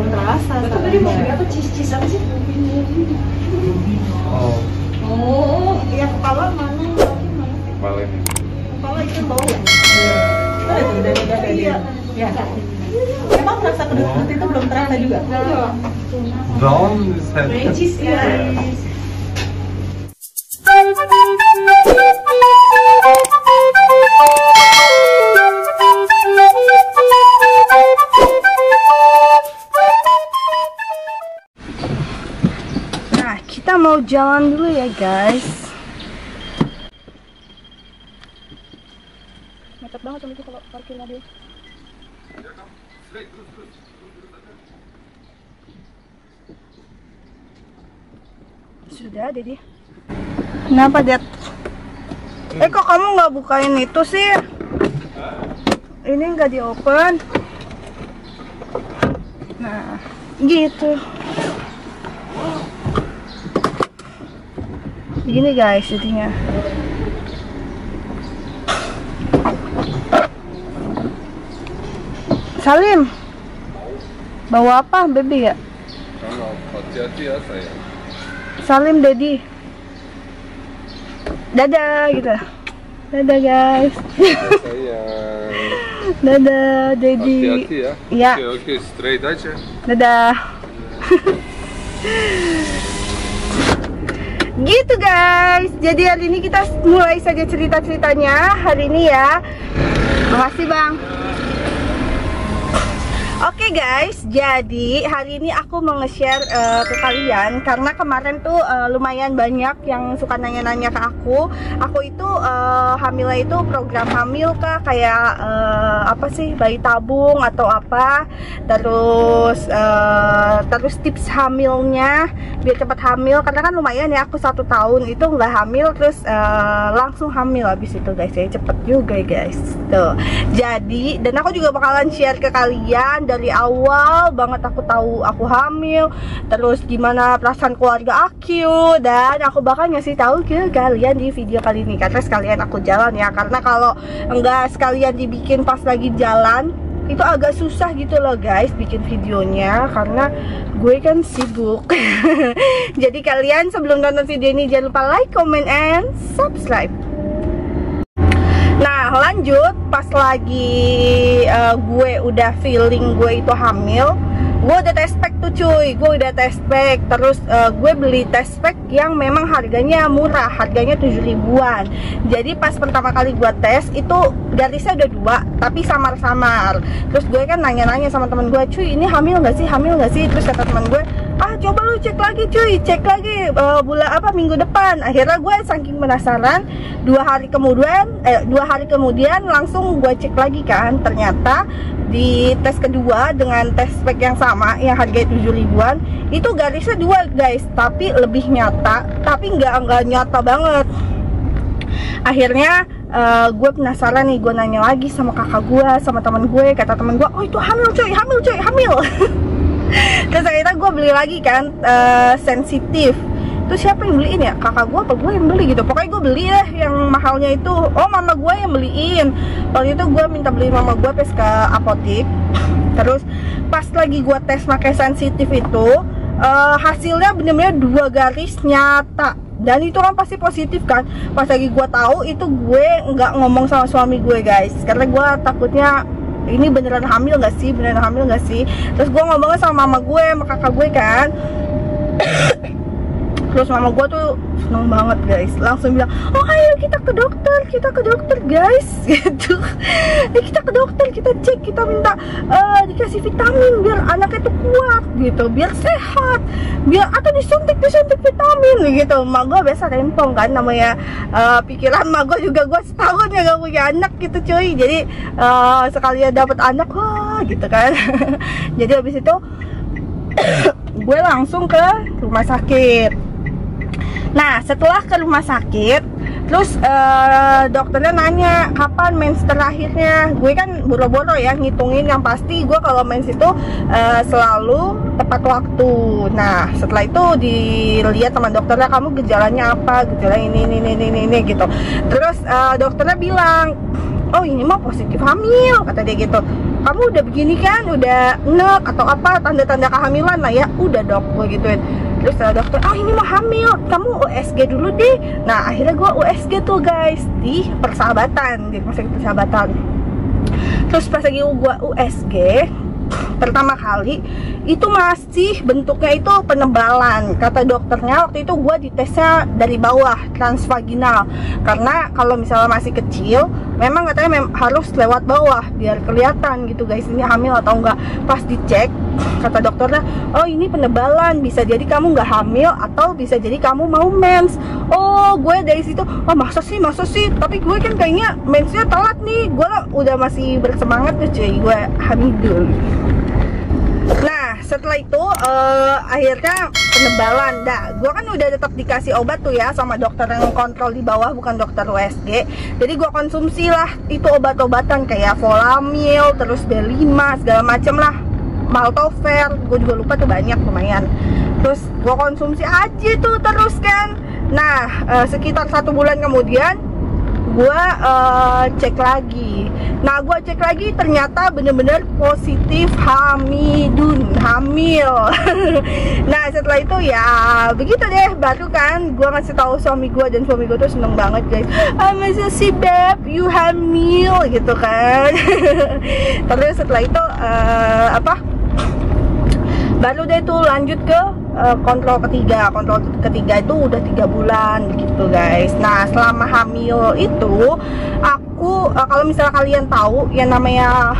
belum terasa. Itu tadi mau beli apa? Cheese apa sih? Oh, ya kepala mana? Kepala ini. Kepala itu bau ya? Iya. Ya. Emang rasa kedut itu belum terasa juga? Brown is Brain cheese guys. Nah, kita mau jalan dulu ya guys. Mepet banget sama itu kalau parkir mobil. Sudah, Dedi. Kenapa, Dad? Kok kamu nggak bukain itu sih? Ini nggak di-open. Nah, gitu. Begini guys jadinya. Salim, bawa apa, baby ya? Hati-hati ya sayang. Salim, Dedi. Dadah gitu. Dadah guys. Sayang. Dadah, Dedi. Hati-hati ya. Iya. Oke, straight aja. Dadah. Gitu guys. Jadi hari ini kita mulai saja cerita-ceritanya hari ini ya. Makasih Bang. Oke guys, jadi hari ini aku mau nge-share ke kalian karena kemarin tuh lumayan banyak yang suka nanya-nanya ke aku. Aku itu hamilnya itu program hamil kah, kayak apa sih, bayi tabung atau apa. Terus tips hamilnya biar cepat hamil, karena kan lumayan ya, aku 1 tahun itu nggak hamil terus langsung hamil habis itu guys ya, cepet juga guys tuh. Jadi dan aku juga bakalan share ke kalian dari awal banget aku tahu aku hamil, terus gimana perasaan keluarga aku, dan aku bakal ngasih tahu ke kalian di video kali ini karena sekalian aku jalan ya, karena kalau enggak sekalian dibikin pas lagi jalan itu agak susah gitu loh guys bikin videonya, karena gue kan sibuk. Jadi kalian sebelum nonton video ini jangan lupa like, comment, and subscribe. Nah lanjut, pas lagi gue udah feeling gue itu hamil, gue udah test pack tuh cuy, gue udah test pack. Terus gue beli test pack yang memang harganya murah, harganya 7 ribuan. Jadi pas pertama kali gue tes itu garisnya udah 2 tapi samar-samar. Terus gue kan nanya-nanya sama temen gue, cuy ini hamil nggak sih, hamil nggak sih? Terus kata temen gue, coba lu cek lagi cuy, cek lagi bulan apa, minggu depan. Akhirnya gue saking penasaran, 2 hari kemudian langsung gue cek lagi kan, ternyata di tes kedua dengan tes pack yang sama yang harganya 7 ribuan itu garisnya 2 guys, tapi lebih nyata, tapi nggak nyata banget. Akhirnya gue penasaran nih, gue nanya lagi sama kakak gue, sama teman gue. Kata teman gue, oh itu hamil cuy, hamil. Terus akhirnya gue beli lagi kan, sensitif. Terus siapa yang beliin ya? Kakak gue apa gue yang beli gitu? Pokoknya gue beli ya yang mahalnya itu. Oh mama gue yang beliin. Waktu itu gue minta beliin mama gue pas ke apotik. Terus pas lagi gue tes pakai sensitif itu, hasilnya bener-bener 2 garis nyata. Dan itu kan pasti positif kan. Pas lagi gue tahu itu, gue nggak ngomong sama suami gue guys, karena gue takutnya ini beneran hamil nggak sih, Terus gue ngomongnya sama mama gue, sama kakak gue kan. Terus mama gue tuh seneng banget guys, langsung bilang, oh ayo kita ke dokter guys, gitu. Kita ke dokter, kita cek, kita minta dikasih vitamin biar anaknya tuh kuat gitu, biar sehat, biar atau disuntik vitamin gitu. Mak gue biasa rempong kan, namanya pikiran mak gue juga, gue setahun ya gak punya anak gitu cuy. Jadi sekalian dapet anak, wah gitu kan. Jadi habis itu gue langsung ke rumah sakit. Nah setelah ke rumah sakit, terus dokternya nanya kapan mens terakhirnya. Gue kan boro-boro ya ngitungin, yang pasti gue kalau mens itu selalu tepat waktu. Nah setelah itu dilihat sama dokternya, kamu gejalanya apa, gejala ini gitu. Terus dokternya bilang oh ini mah positif hamil, kata dia gitu. Kamu udah begini kan, udah enek atau apa, tanda-tanda kehamilan lah ya. Udah dok, gue gituin. Terus dokter, oh ini mah hamil, kamu USG dulu deh. Nah akhirnya gue USG tuh guys di Persahabatan, di rumah sakit Persahabatan. Terus pas lagi gue USG pertama kali itu masih bentuknya itu penebalan. Kata dokternya waktu itu gue ditesnya dari bawah, transvaginal, karena kalau misalnya masih kecil memang katanya harus lewat bawah biar kelihatan gitu guys ini hamil atau enggak. Pas dicek kata dokternya, oh ini penebalan, bisa jadi kamu nggak hamil atau bisa jadi kamu mau mens. Oh gue dari situ, oh masa sih, tapi gue kan kayaknya mensnya telat nih. Gue udah masih bersemangat tuh cuy, gue hamil. Nah setelah itu akhirnya penebalan. Dah gue kan udah tetap dikasih obat tuh ya sama dokter yang kontrol di bawah, bukan dokter USG. Jadi gue konsumsi lah itu obat-obatan kayak Volamil, terus B5 segala macem lah, Maltover, gue juga lupa tuh banyak lumayan. Terus gue konsumsi aja tuh terus kan. Nah sekitar 1 bulan kemudian gue cek lagi. Nah gue cek lagi ternyata bener-bener positif hamil. Nah setelah itu ya begitu deh, baru kan gue ngasih tahu suami gue, dan suami gue tuh seneng banget guys. Ah masa sih beb, you hamil gitu kan. Terus setelah itu baru deh tuh lanjut ke kontrol ketiga. Kontrol ketiga itu udah 3 bulan gitu guys. Nah selama hamil itu aku kalau misalnya kalian tahu yang namanya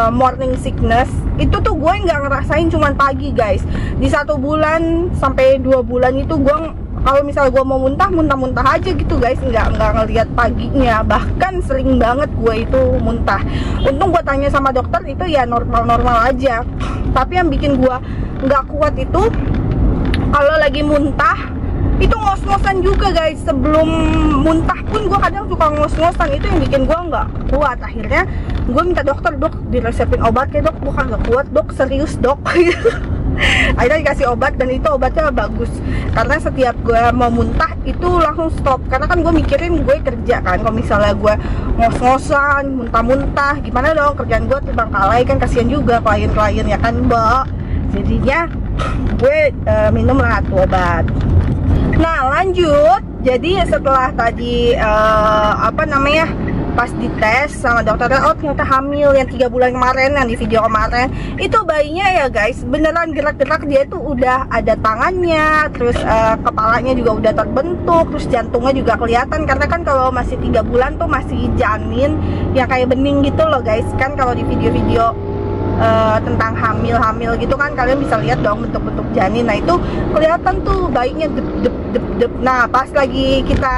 morning sickness itu tuh gue nggak ngerasain cuman pagi guys. Di 1 bulan sampai 2 bulan itu gue kalau misalnya gue mau muntah aja gitu guys, nggak ngelihat paginya. Bahkan sering banget gue itu muntah. Untung gue tanya sama dokter itu ya normal aja. Tapi yang bikin gue nggak kuat itu kalau lagi muntah itu ngos-ngosan juga guys. Sebelum muntah pun gue kadang suka ngos-ngosan, itu yang bikin gue nggak kuat. Akhirnya gue minta dokter, dok diresepin obat ya dok, gue nggak kuat dok, serius dok. Akhirnya dikasih obat, dan itu obatnya bagus karena setiap gue mau muntah itu langsung stop. Karena kan gue mikirin gue kerja kan, kalau misalnya gue ngos-ngosan, muntah-muntah gimana dong kerjaan gue terbengkalai kan, kasihan juga klien-klien ya kan mbak. Jadinya gue minum lah tuh obat. Nah lanjut, jadi setelah tadi pas dites sama dokternya, oh ternyata hamil yang 3 bulan kemarin yang di video kemarin itu bayinya ya guys beneran gerak-gerak. Dia tuh udah ada tangannya, terus kepalanya juga udah terbentuk, terus jantungnya juga kelihatan. Karena kan kalau masih 3 bulan tuh masih janin yang kayak bening gitu loh guys. Kan kalau di video-video tentang hamil gitu kan kalian bisa lihat dong bentuk-bentuk janin. Nah itu kelihatan tuh bayinya dep. Nah pas lagi kita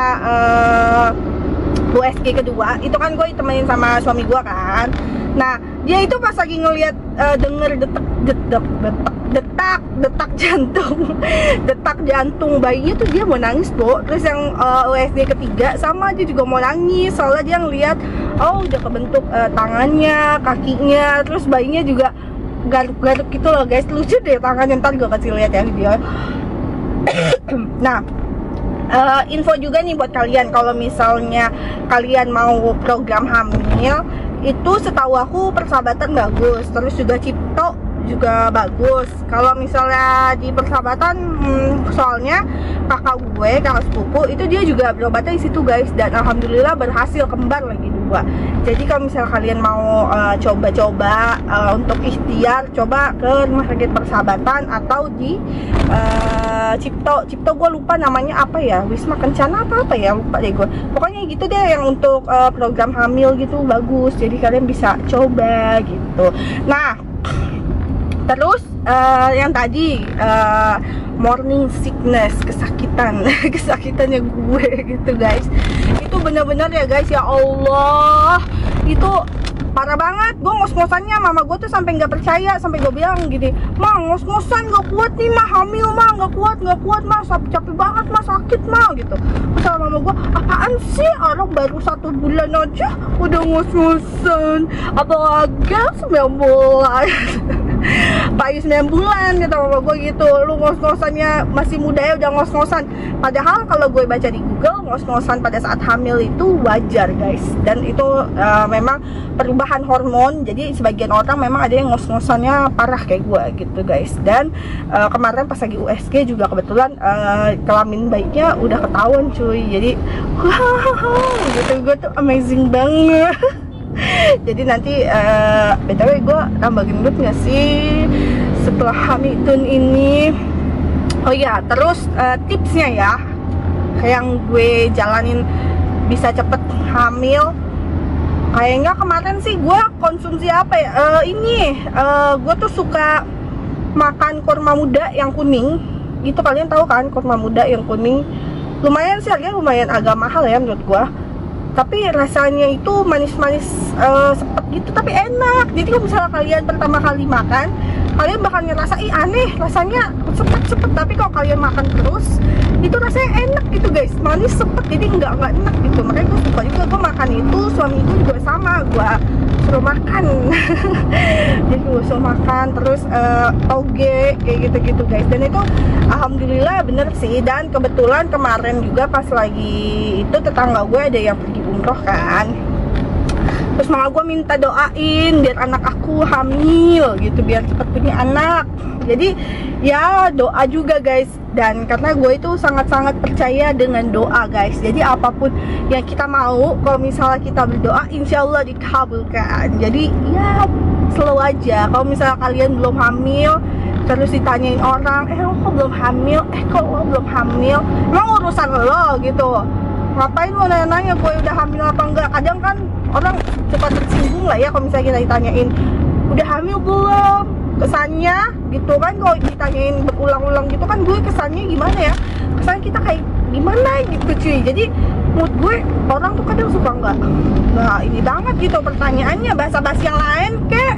USG kedua itu kan gue ditemenin sama suami gue kan. Nah dia itu pas lagi ngelihat denger detak jantung bayinya tuh dia mau nangis bro. Terus yang USG ketiga sama dia juga mau nangis soalnya dia ngelihat oh udah kebentuk tangannya, kakinya, terus bayinya juga garuk-garuk gitu loh guys. Lucu deh tangannya, ntar gue kasih lihat ya video. Nah info juga nih buat kalian, kalau misalnya kalian mau program hamil itu setahu aku Persahabatan bagus, terus juga Cipto juga bagus. Kalau misalnya di Persahabatan soalnya kakak sepupu itu dia juga berobatnya di situ guys, dan alhamdulillah berhasil, kembar lagi 2. Jadi kalau misalnya kalian mau coba-coba untuk ikhtiar, coba ke rumah sakit Persahabatan atau di Cipto gue lupa namanya apa ya, Wisma Kencana apa ya, lupa deh gue. Pokoknya gitu deh yang untuk program hamil gitu bagus, jadi kalian bisa coba gitu. Nah terus yang tadi morning sickness, kesakitannya gue gitu guys, itu bener-bener ya guys, ya Allah itu parah banget. Gue ngos-ngosannya, mama gue tuh sampai nggak percaya, sampai gue bilang gini, ma ngos-ngosan nggak kuat nih ma, hamil ma, nggak kuat ma, capek banget ma, sakit ma gitu. Terus mama gue, apaan sih orang baru 1 bulan aja udah ngos-ngosan, apalagi 9 bulan. Pak Ayu 9 bulan kata mama gue gitu. Lu ngos-ngosannya masih muda ya udah ngos-ngosan. Padahal kalau gue baca di Google, ngos-ngosan pada saat hamil itu wajar guys. Dan itu memang perubahan hormon. Jadi sebagian orang memang ada yang ngos-ngosannya parah kayak gue gitu guys. Dan kemarin pas lagi USG juga kebetulan kelamin baiknya udah ketahuan cuy. Jadi wow gitu, gue tuh amazing banget. Jadi nanti btw gue tambah gendut gak sih setelah hamilton ini? Oh iya, terus tipsnya ya, yang gue jalanin bisa cepet hamil. Kayaknya kemarin sih gue konsumsi apa ya? Gue tuh suka makan kurma muda yang kuning. Gitu, kalian tahu kan kurma muda yang kuning? Lumayan sih harganya, lumayan agak mahal ya menurut gue. Tapi rasanya itu manis-manis sepet gitu, tapi enak. Jadi kalau misalnya kalian pertama kali makan, kalian bakal ngerasa aneh, rasanya sepet-sepet. Tapi kalau kalian makan terus, itu rasanya enak gitu guys, manis sepet, jadi nggak enak gitu. Makanya gue suka juga, gue makan itu, suami gue juga sama, gue suruh makan. Jadi gue suruh makan, terus toge, kayak gitu-gitu guys. Dan itu alhamdulillah bener sih. Dan kebetulan kemarin juga pas lagi itu tetangga gue ada yang pergi umroh kan, terus mama gue minta doain biar anak aku hamil gitu, biar cepet punya anak. Jadi ya doa juga guys. Dan karena gue itu sangat-sangat percaya dengan doa guys. Jadi apapun yang kita mau, kalau misalnya kita berdoa, insya Allah dikabulkan. Jadi ya slow aja. Kalau misalnya kalian belum hamil, terus ditanyain orang, lo kok belum hamil? Kok lo belum hamil? Emang urusan lo gitu. Ngapain lo nanya-nanya gue udah hamil apa enggak? Kadang kan orang cepat tersinggung lah ya kalau misalnya kita ditanyain udah hamil belum, kesannya gitu kan. Kalau ditanyain berulang-ulang gitu kan, gue kesannya gimana ya, kesannya kita kayak gimana gitu cuy. Jadi menurut gue orang tuh kadang suka nggak ini banget gitu pertanyaannya, basa-basi yang lain kek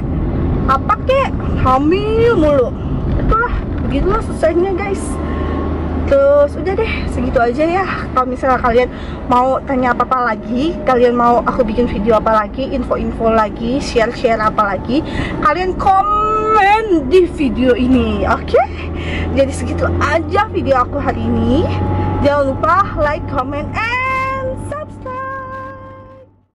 apa kek, hamil mulu. Itulah, begitulah susahnya guys. Terus udah deh, segitu aja ya. Kalau misalnya kalian mau tanya apa-apa lagi, kalian mau aku bikin video apa lagi, info-info lagi, share-share apa lagi, kalian komen di video ini, oke? Jadi segitu aja video aku hari ini. Jangan lupa like, comment,